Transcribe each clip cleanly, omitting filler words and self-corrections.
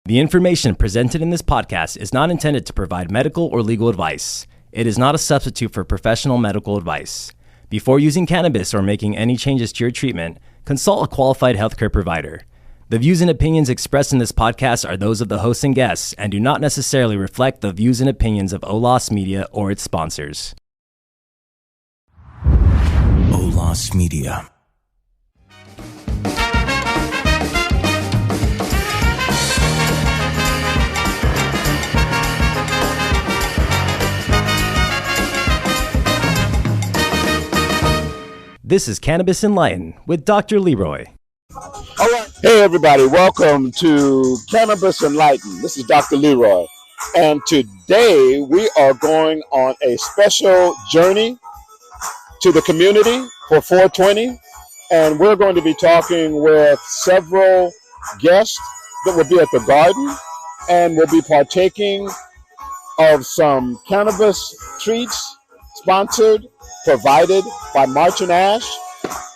The information presented in this podcast is not intended to provide medical or legal advice. It is not a substitute for professional medical advice. Before using cannabis or making any changes to your treatment, consult a qualified healthcare provider. The views and opinions expressed in this podcast are those of the hosts and guests and do not necessarily reflect the views and opinions of OLAS Media or its sponsors. OLAS Media. This is Cannabis Enlightened with Dr. Leroy. All right. Hey, everybody. Welcome to Cannabis Enlightened. This is Dr. Leroy. And today we are going on a special journey to the community for 420. And we're going to be talking with several guests that will be at the garden. And we'll be partaking of some cannabis treats sponsored, provided by March and Ash,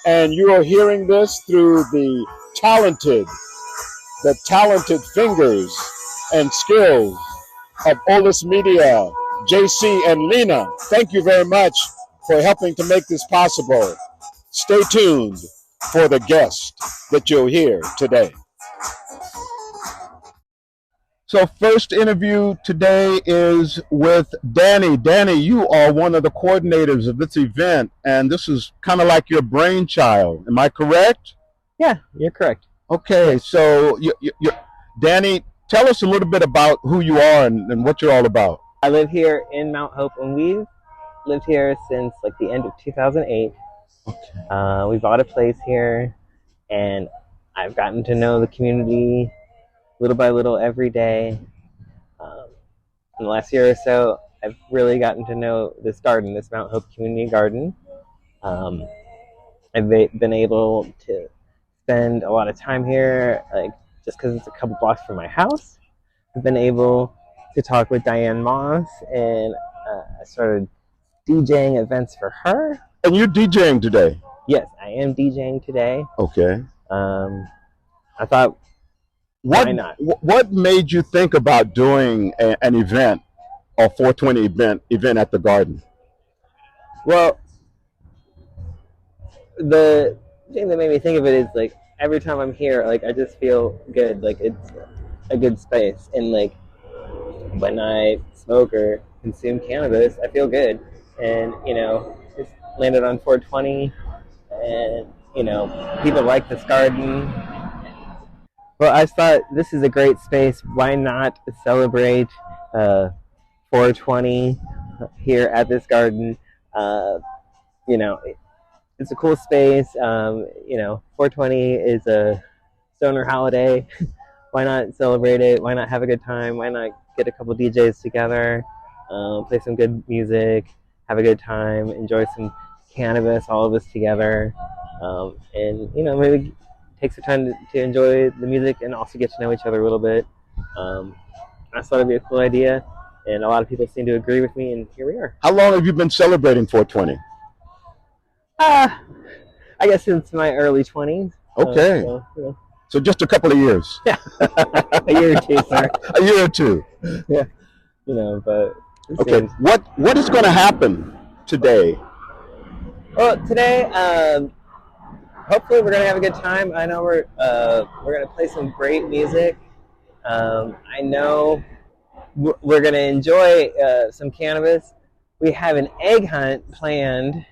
and you are hearing this through the talented fingers and skills of OLAS Media, JC and Lena. Thank you very much for helping to make this possible. Stay tuned for the guest that you'll hear today. So first interview today is with Danny. Danny, you are one of the coordinators of this event, and this is kind of like your brainchild. Am I correct? Yeah, you're correct. Okay, so Danny, tell us a little bit about who you are and what you're all about. I live here in Mount Hope, and we've lived here since like the end of 2008. Okay. We bought a place here, and I've gotten to know the community little by little every day. In the last year or so, I've really gotten to know this garden, this Mount Hope Community Garden. I've been able to spend a lot of time here, like just because it's a couple blocks from my house. I've been able to talk with Diane and I started DJing events for her. And you're DJing today? Yes, I am DJing today. Okay. I thought, why not? What made you think about doing an event, a 420 event at the garden? Well, the thing that made me think of it is like every time I'm here, like I just feel good. Like it's a good space, and like when I smoke or consume cannabis, I feel good. And it's landed on 420, and people like this garden. Well, I thought this is a great space. Why not celebrate 420 here at this garden? It's a cool space. 420 is a stoner holiday. Why not celebrate it? Why not have a good time? Why not get a couple DJs together, play some good music, have a good time, enjoy some cannabis, all of us together, and maybe take some time to enjoy the music and also get to know each other a little bit. I thought it'd be a cool idea, and a lot of people seem to agree with me, and here we are. How long have you been celebrating 420? I guess since my early 20s. Okay. So just a couple of years. Yeah. A year or two, sir. A year or two. Yeah. But okay. What is going to happen today? Well, today, hopefully we're going to have a good time. I know we're going to play some great music. I know we're going to enjoy some cannabis. We have an egg hunt planned,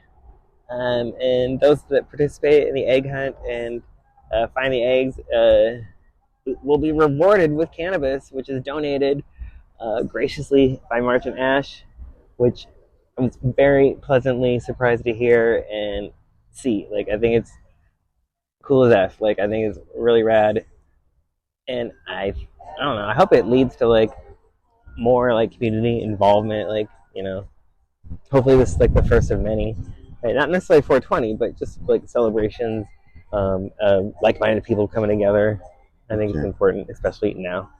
and those that participate in the egg hunt and find the eggs will be rewarded with cannabis, which is donated graciously by March and Ash, which I'm very pleasantly surprised to hear and see. Like, I think it's cool as F. Like, I think it's really rad, and I don't know. I hope it leads to like more like community involvement. Like, hopefully this is like the first of many. Right? Not necessarily 420, but just like celebrations, like-minded people coming together. I think it's important, especially now.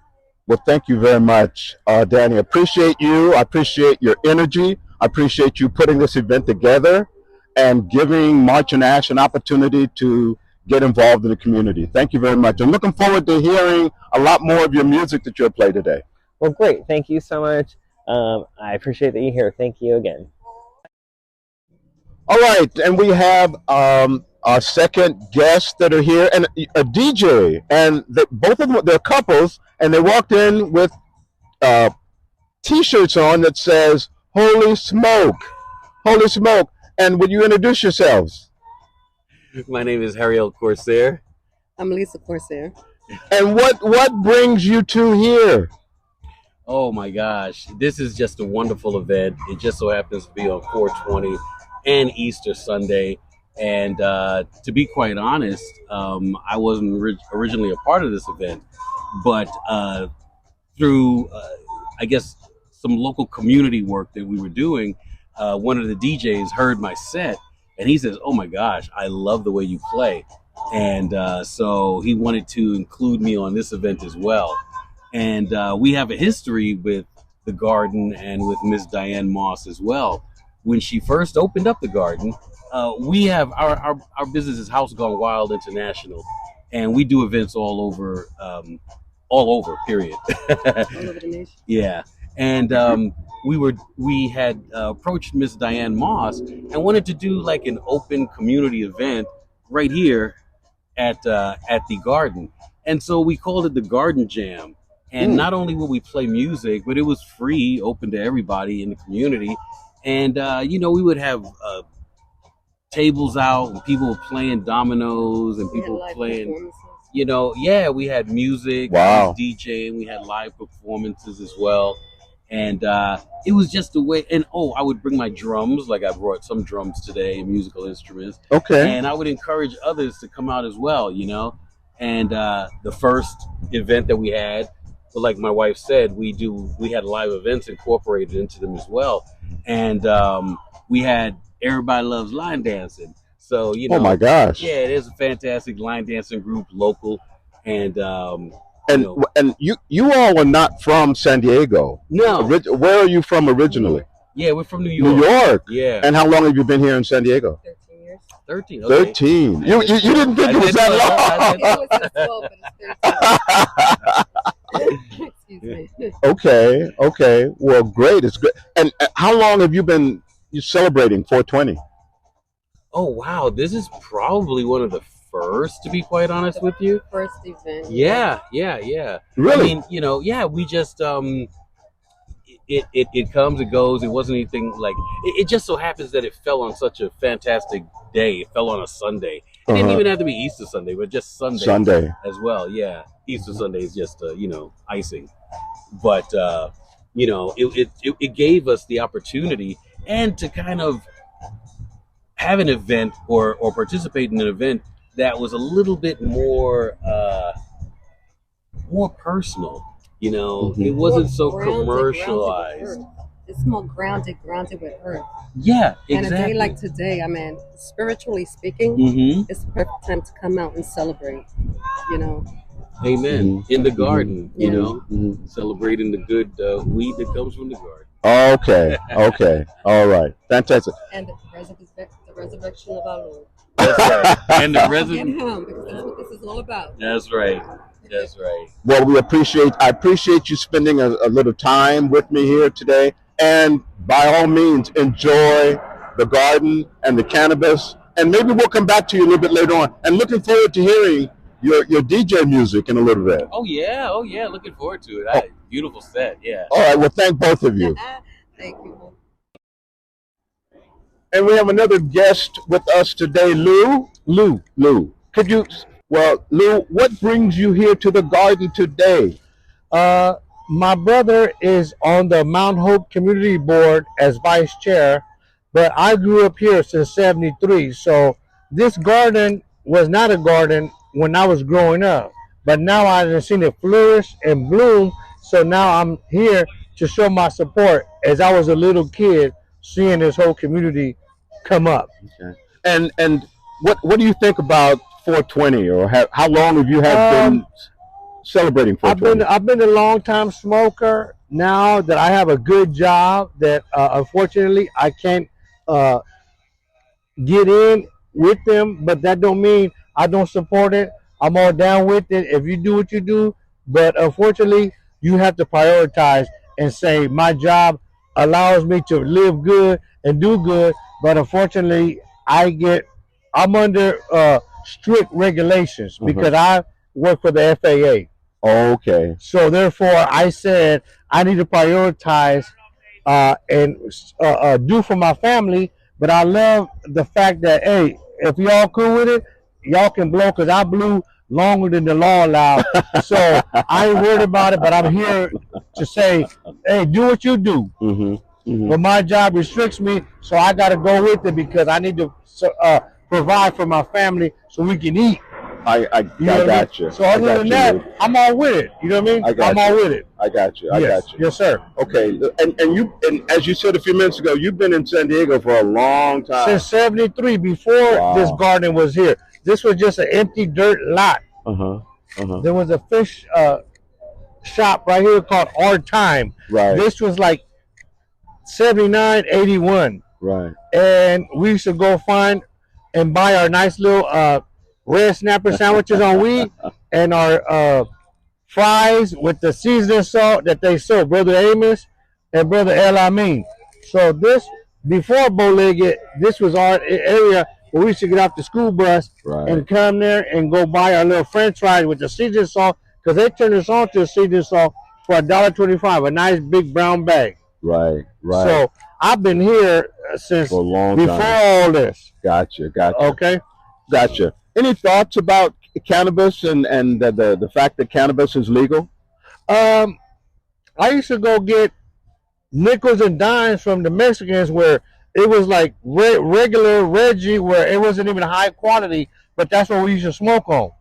Well, thank you very much, Danny. I appreciate you. I appreciate your energy. I appreciate you putting this event together and giving March and Ash an opportunity to get involved in the community. Thank you very much. I'm looking forward to hearing a lot more of your music that you'll play today. Well, great. Thank you so much. I appreciate that you're here. Thank you again. All right, and we have our second guests that are here, and a DJ, and both of them, they're couples, and they walked in with T-shirts on that says "Holy Smoke," "Holy Smoke." And would you introduce yourselves? My name is Harriel Corsair. I'm Lisa Corsair. And what brings you two here? Oh my gosh, this is just a wonderful event. It just so happens to be on 420 and Easter Sunday. And to be quite honest, I wasn't originally a part of this event, but through, I guess, some local community work that we were doing, one of the DJs heard my set and he says, "Oh my gosh, I love the way you play." And so he wanted to include me on this event as well. And we have a history with the garden and with Miss Diane Moss as well. When she first opened up the garden, we have our business is House Gone Wild International, and we do events all over, period. All over the nation. Yeah. And we had approached Miss Diane Moss and wanted to do like an open community event right here at the garden. And so we called it the Garden Jam. And not only would we play music, but it was free, open to everybody in the community. And, we would have tables out and people were playing dominoes and people were playing, we had music, wow, DJing, we had live performances as well. And it was just a way. And, I would bring my drums, like I brought some drums today, musical instruments. Okay. And I would encourage others to come out as well, And the first event that we had, but like my wife said, we had live events incorporated into them as well. And we had Everybody Loves Line Dancing. So, oh my gosh. Yeah, it is a fantastic line dancing group, local. And and you all are not from San Diego. No. Where are you from originally? Yeah, we're from New York. New York. Yeah. And how long have you been here in San Diego? 13 years. 13. Okay. 13. You didn't think it was that long. It was 12, but it's 13. Excuse me. Okay. Well, great. It's great. And how long have you been celebrating 420? Oh, wow. This is probably one of the first, to be quite honest with you. First event. Yeah. Really? I mean, we just, it comes, it goes. It wasn't anything like, it just so happens that it fell on such a fantastic day. It fell on a Sunday. It didn't even have to be Easter Sunday, but just Sunday as well. Yeah. Easter Sunday is just, icing. But, it gave us the opportunity and to kind of have an event or participate in an event that was a little bit more personal. It wasn't so commercialized. It's more grounded with earth. Yeah, exactly. And a day like today, I mean, spiritually speaking, it's the perfect time to come out and celebrate. Amen. In the garden, celebrating the good weed that comes from the garden. Okay. All right. Fantastic. And the resurrection of our Lord. That's right. And the resurrection. Him, because that's what this is all about. That's right. Well, I appreciate you spending a little time with me here today. And by all means, enjoy the garden and the cannabis. And maybe we'll come back to you a little bit later on. And looking forward to hearing your DJ music in a little bit. Oh yeah. Looking forward to it. Beautiful set. Yeah. All right. Well, thank both of you. Thank you. And we have another guest with us today, Lou. Lou, Lou, what brings you here to the garden today? My brother is on the Mount Hope Community Board as vice chair, but I grew up here since '73. So this garden was not a garden when I was growing up, but now I've seen it flourish and bloom. So now I'm here to show my support as I was a little kid seeing this whole community come up. Okay. And what do you think about 420, or how long have you been celebrating 420? I've been a long time smoker. Now that I have a good job that unfortunately I can't get in with them, but that don't mean I don't support it. I'm all down with it. If you do what you do, but unfortunately, you have to prioritize and say my job allows me to live good and do good, but unfortunately, I'm under strict regulations because I work for the FAA. Okay. So therefore, I said I need to prioritize and do for my family. But I love the fact that, hey, if y'all cool with it, y'all can blow, because I blew longer than the law allowed. So I ain't worried about it, but I'm here to say, hey, do what you do. But my job restricts me, so I got to go with it because I need to provide for my family so we can eat. I got you. So other than that, I'm all with it. You know what I mean? I'm all with it. I got you. I got you. Yes, sir. Okay, and as you said a few minutes ago, you've been in San Diego for a long time. Since '73, before this garden was here. This was just an empty dirt lot. There was a fish shop right here called Our Time. Right. This was like 79, 81. Right. And we used to go find and buy our nice little red snapper sandwiches on weed and our fries with the seasoning salt that they sold, Brother Amos and Brother El Amin. So this, before Bowlegged, this was our area where we used to get off the school bus and come there and go buy our little french fries with the seasoning salt, because they turned us on to a seasoning salt for $1.25, a nice big brown bag. Right. So I've been here since for a long before time. all this. Gotcha. Okay. Gotcha. Any thoughts about cannabis and the fact that cannabis is legal? I used to go get nickels and dimes from the Mexicans where it was like regular Reggie, where it wasn't even high quality, but that's what we used to smoke on.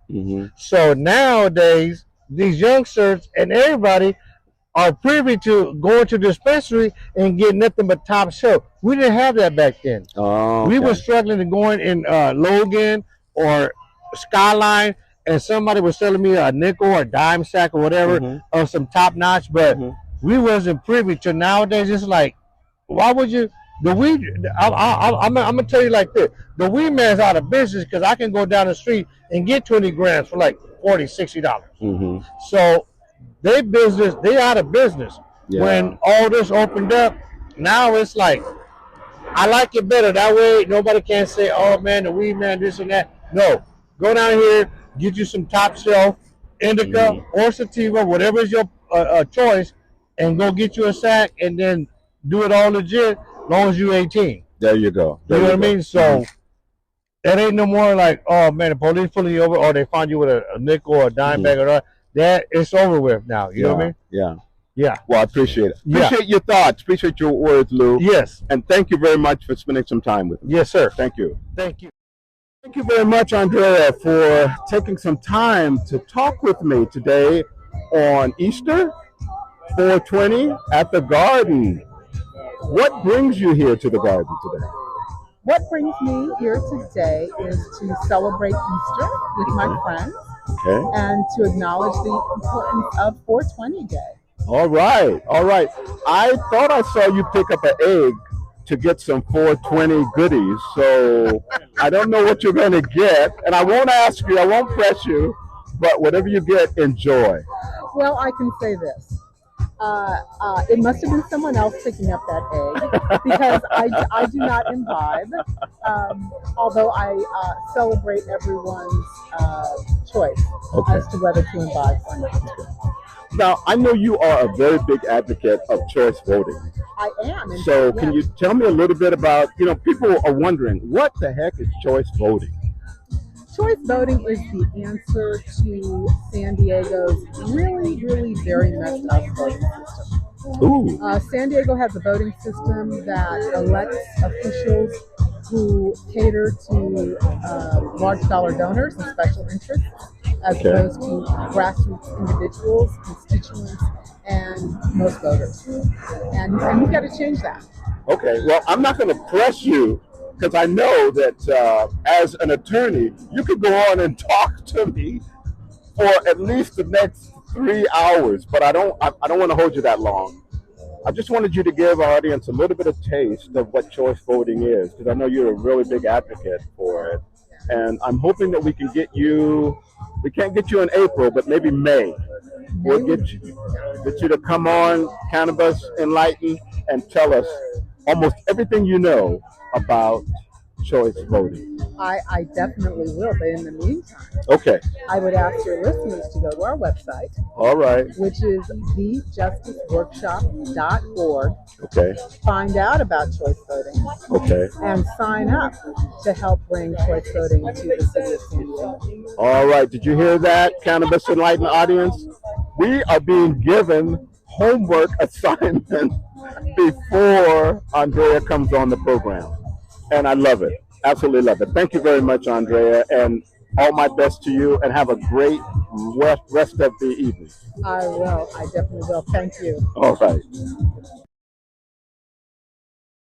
So nowadays, these youngsters and everybody are privy to going to the dispensary and getting nothing but top shelf. We didn't have that back then. We were struggling to go in Logan or Skyline, and somebody was selling me a nickel or dime sack or whatever of some top notch, but we wasn't privy to. Nowadays, it's like, why would you? The weed, I'm gonna tell you like this: the weed man's out of business, because I can go down the street and get 20 grams for like $40, $60. So they out of business. When all this opened up, now it's like, I like it better that way. Nobody can say, oh man, the weed man, this and that. No, go down here, get you some top shelf indica or sativa, whatever is your choice, and go get you a sack, and then do it all legit, as long as you're 18. There you go. You know what I mean? So that ain't no more like, oh man, the police pulling you over, or they find you with a nickel or a dime bag or that. It's over with now. You know what I mean? Yeah. Well, I appreciate it. Appreciate your thoughts. Appreciate your words, Lou. Yes. And thank you very much for spending some time with me. Yes, sir. Thank you. Thank you. Thank you very much, Andrea, for taking some time to talk with me today on Easter 420 at the Garden. What brings you here to the Garden today? What brings me here today is to celebrate Easter with my friends and to acknowledge the importance of 420 Day. All right. I thought I saw you pick up an egg to get some 420 goodies, so I don't know what you're going to get, and I won't ask you, I won't press you, but whatever you get, enjoy. Well, I can say this. It must have been someone else picking up that egg, because I do not imbibe, although I celebrate everyone's choice as to whether to imbibe or not. Now, I know you are a very big advocate of choice voting. I am. So can you tell me a little bit about, people are wondering, what the heck is choice voting? Choice voting is the answer to San Diego's really, really very messed up voting system. San Diego has a voting system that elects officials who cater to large dollar donors and special interests, as opposed to grassroots individuals, constituents, and most voters. And we've got to change that. Okay, well, I'm not going to press you, because I know that as an attorney, you could go on and talk to me for at least the next 3 hours, but I don't want to hold you that long. I just wanted you to give our audience a little bit of taste of what choice voting is, because I know you're a really big advocate for it. And I'm hoping that we can get you. We can't get you in April, but maybe May. We'll get you to come on Cannabis Enlightened and tell us almost everything you know about choice voting. I definitely will, but in the meantime, Okay. I would ask your listeners to go to our website. All right. Which is thejusticeworkshop.org. Okay. Find out about choice voting. Okay. And sign up to help bring choice voting to the city of San Diego. All right. Did you hear that, Cannabis Enlightened audience? We are being given homework assignments before Andrea comes on the program. And I love it. Absolutely love it. Thank you very much, Andrea. And all my best to you. And have a great rest of the evening. I will. I definitely will. Thank you. All right.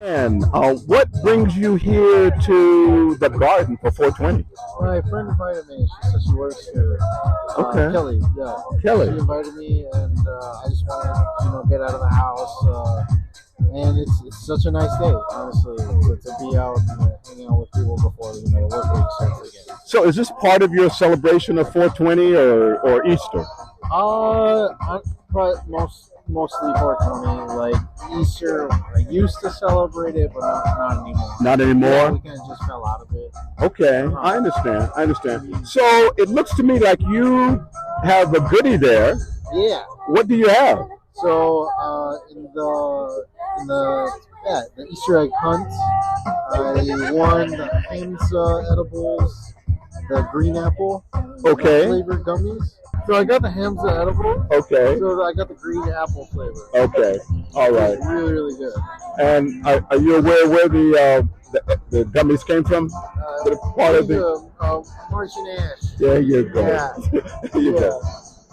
And what brings you here to the garden for 420? My friend invited me. She said she works here. Okay. Kelly, yeah. Kelly. She invited me, and I just wanted to, get out of the house. And it's such a nice day, honestly, to be out and hang out with people before the work week starts again. So, is this part of your celebration of 420 or Easter? Probably mostly 420. Like Easter, I used to celebrate it, but not anymore. Not anymore? Yeah, we kind of just fell out of it. Okay, I understand. So, it looks to me like you have a goodie there. Yeah. What do you have? So, in the Easter egg hunt, I won the Hamza edibles, the green apple flavored gummies. So I got the Hamza edible. Okay. So I got the green apple flavor. Okay. All right. It's really, really good. And are you aware where the gummies came from? Part of the March and Ash. There you go. Yeah. There you go.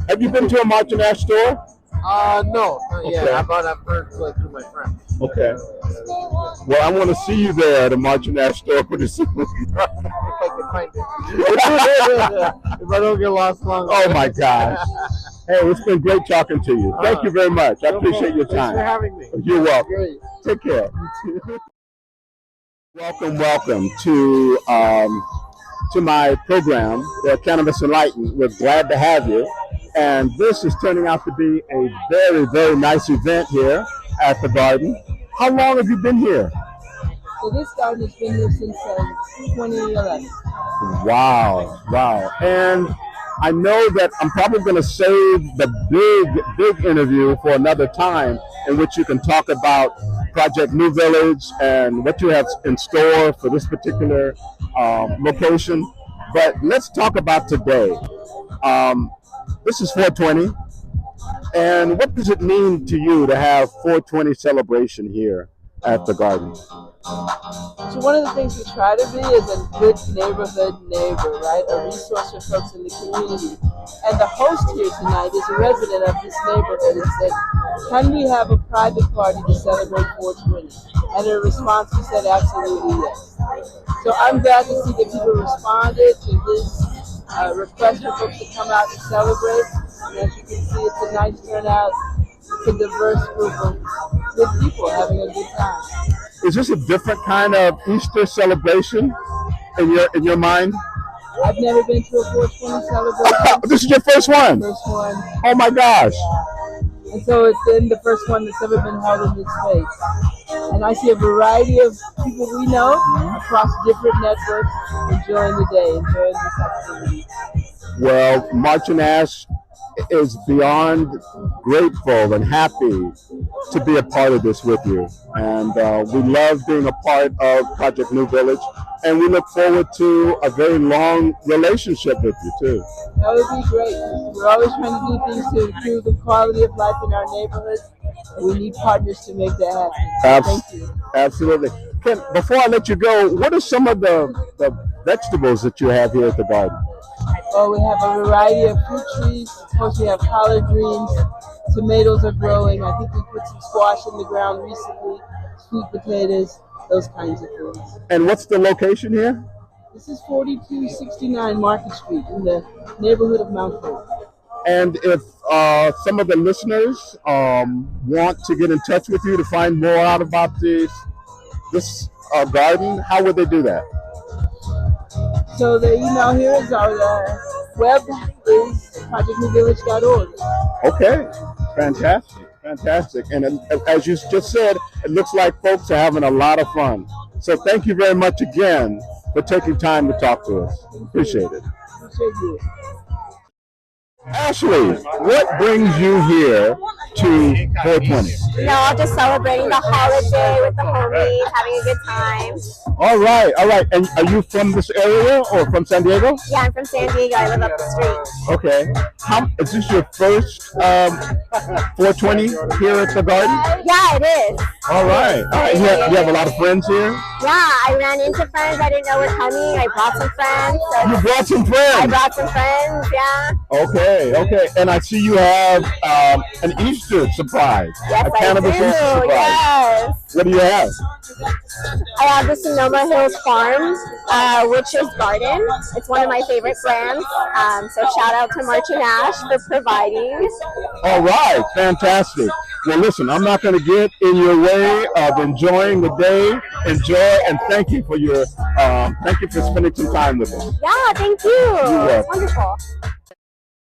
Have you been to a March and Ash store? No, not yet. Okay. I've heard through my friends. Okay. Well, I want to see you there at the March and Ash store pretty soon. If I can find it. If I don't get lost long. Oh my gosh. Hey, it's been great talking to you. Thank you very much. I appreciate your time. Thanks for having me. You're welcome. Great. Take care. Welcome to my program, Cannabis Enlightened. We're glad to have you. And this is turning out to be a very, very nice event here at the garden. How long have you been here? So this garden has been here since 2011. Wow. And I know that I'm probably going to save the big interview for another time in which you can talk about Project New Village and what you have in store for this particular location. But let's talk about today. This is 420, and what does it mean to you to have 420 celebration here at the garden? So one of the things we try to be is a good neighborhood neighbor, right? A resource for folks in the community. And the host here tonight is a resident of this neighborhood and said, can we have a private party to celebrate 420? And in response, he said, absolutely yes. So I'm glad to see that people responded to his request for folks to come out and celebrate. And as you can see, it's a nice turnout. It's a diverse group of good people having a good time. Is this a different kind of Easter celebration in your mind? I've never been to a 420 celebration. This is your first one? First one. Oh my gosh. Yeah. And so it's been the first one that's ever been held in this space. And I see a variety of people we know across different networks enjoying the day, enjoying this activity. Well, March and Ash is beyond grateful and happy to be a part of this with you. And we love being a part of Project New Village. And we look forward to a very long relationship with you, too. That would be great. We're always trying to do things to improve the quality of life in our neighborhoods. And we need partners to make that happen. So thank you. Absolutely. Ken, before I let you go, what are some of the vegetables that you have here at the garden? Well, we have a variety of fruit trees. Of course, we have collard greens. Tomatoes are growing. I think we put some squash in the ground recently. Sweet potatoes, those kinds of things. And what's the location here? This is 4269 Market Street in the neighborhood of Mount Hope. And if some of the listeners want to get in touch with you to find more out about this garden, how would they do that? So the email here is our web is projectnewvillage.org. Okay, fantastic, fantastic. And as you just said, it looks like folks are having a lot of fun. So thank you very much again for taking time to talk to us. Appreciate it. Appreciate you. Ashley, what brings you here to 420? Just celebrating the holiday with the homies, having a good time. All right, all right. And are you from this area or from San Diego? Yeah, I'm from San Diego. I live up the street. Okay. Is this your first 420 here at the Garden? Yeah, it is. All right. You have a lot of friends here? Yeah, I ran into friends I didn't know were coming. I brought some friends. So you brought some friends? I brought some friends, yeah. Okay, okay. And I see you have an Easter surprise. Yes, a cannabis I do. Easter surprise. Yes. What do you have? I have the Sonoma Hills Farm Witch's Garden. It's one of my favorite brands. So shout out to March and Ash for providing. All right, fantastic. Well, listen, I'm not going to get in your way of enjoying the day. Enjoy, and thank you for spending some time with us. Yeah, thank you. It's wonderful.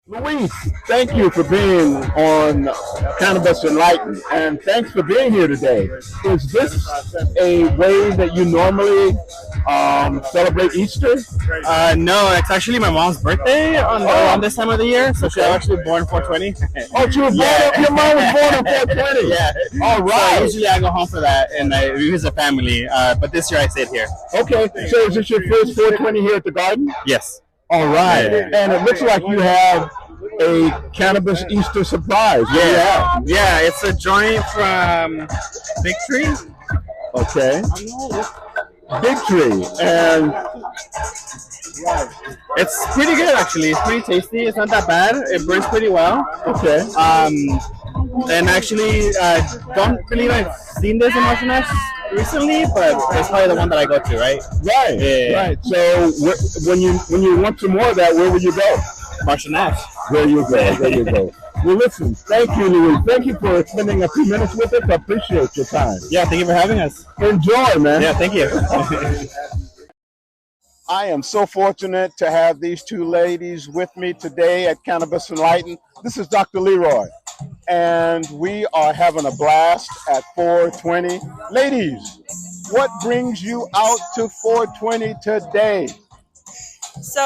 Luis, thank you for being on Cannabis Enlightened, and thanks for being here today. Is this a way that you normally celebrate Easter? No, it's actually my mom's birthday around this time of the year, so she was actually born 420. Oh, she was born, your mom was born on 420? Yeah. All right. So usually I go home for that, and we visit family, but this year I stayed here. Okay, so is this your first 420 here at the Garden? Yes. All right, and it looks like you have a cannabis Easter surprise. Yeah, it's a joint from Big Tree. Okay. Big Tree, and it's pretty good actually. It's pretty tasty. It's not that bad. It burns pretty well. Okay. And actually, don't believe I've seen this in Martian Ash recently, but it's probably the one that I go to, right? Right. Yeah. Right. So when you want some more of that, where will you go? Martian Ash. There you go. There you go. Well, listen. Thank you, Louis. Thank you for spending a few minutes with us. I appreciate your time. Yeah. Thank you for having us. Enjoy, man. Yeah. Thank you. I am so fortunate to have these two ladies with me today at Cannabis Enlightened. This is Dr. Leroy, and we are having a blast at 420. Ladies, what brings you out to 420 today? So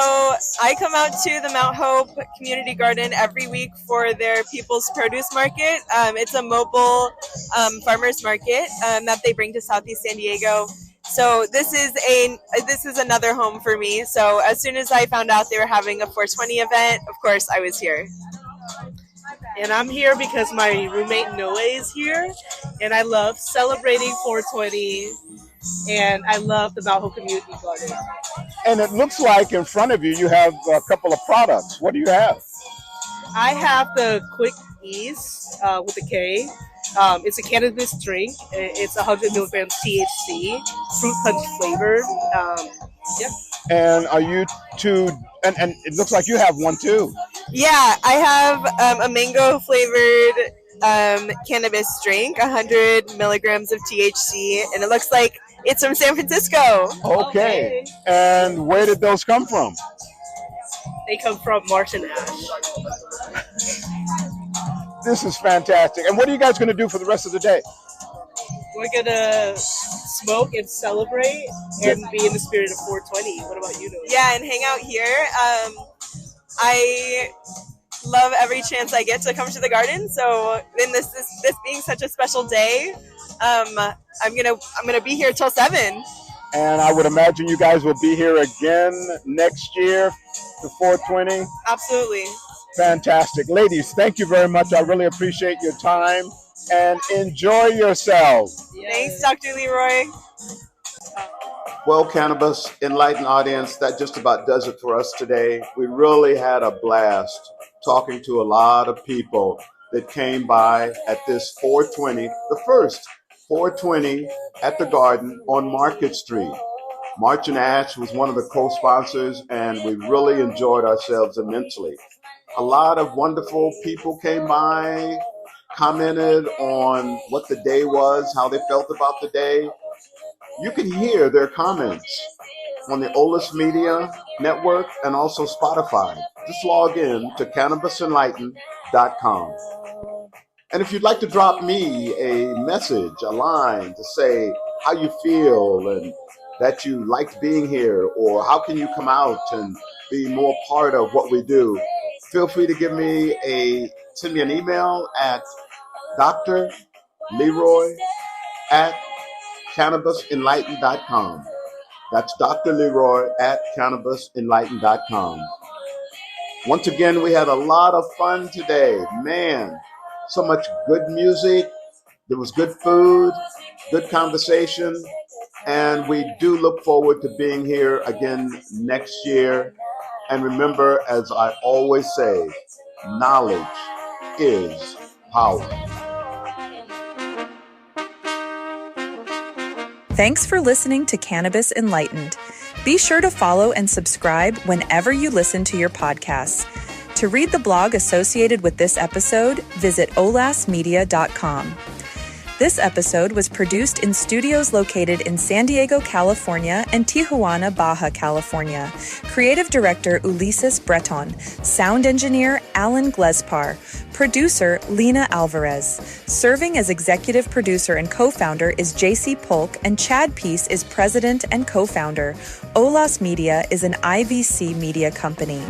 I come out to the Mount Hope Community Garden every week for their People's Produce Market. It's a mobile farmers market that they bring to Southeast San Diego. So this is another home for me. So as soon as I found out they were having a 420 event, of course I was here. And I'm here because my roommate Noe is here, and I love celebrating 420, and I love the Mount Hope Community Garden. And it looks like in front of you, you have a couple of products. What do you have? I have the Quick Ease with a K. It's a cannabis drink. It's 100 milligrams THC, fruit punch flavored. Yeah. And are you two? And it looks like you have one too. Yeah, I have a mango flavored cannabis drink, 100 milligrams of THC, and it looks like it's from San Francisco. Okay. And where did those come from? They come from March and Ash. This is fantastic. And what are you guys going to do for the rest of the day? We're going to smoke and celebrate and be in the spirit of 420. What about you, Noah? Yeah, and hang out here. I love every chance I get to come to the garden. So in this being such a special day, I'm gonna be here till 7. And I would imagine you guys will be here again next year to 420. Absolutely. Fantastic. Ladies, thank you very much. I really appreciate your time, and enjoy yourselves. Thanks, Dr. Leroy. Well, Cannabis Enlightened audience, that just about does it for us today. We really had a blast talking to a lot of people that came by at this 420, the first 420 at the Garden on Market Street. March and Ash was one of the co-sponsors, and we really enjoyed ourselves immensely. A lot of wonderful people came by, commented on what the day was, how they felt about the day. You can hear their comments on the Olas Media Network and also Spotify. Just log in to cannabis-enlightened.com. And if you'd like to drop me a message, a line to say how you feel and that you liked being here, or how can you come out and be more part of what we do, feel free to send me an email at Dr. Leroy at cannabis-enlightened.com. That's Dr. Leroy at cannabis-enlightened.com. Once again, we had a lot of fun today. Man, so much good music. There was good food, good conversation, and we do look forward to being here again next year. And remember, as I always say, knowledge is power. Thanks for listening to Cannabis Enlightened. Be sure to follow and subscribe whenever you listen to your podcasts. To read the blog associated with this episode, visit olasmedia.com. This episode was produced in studios located in San Diego, California and Tijuana, Baja California. Creative Director Ulises Breton. Sound Engineer Alan Glespar. Producer Lena Alvarez. Serving as Executive Producer and Co-Founder is JC Polk, and Chad Peace is President and Co-Founder. Olas Media is an IVC media company.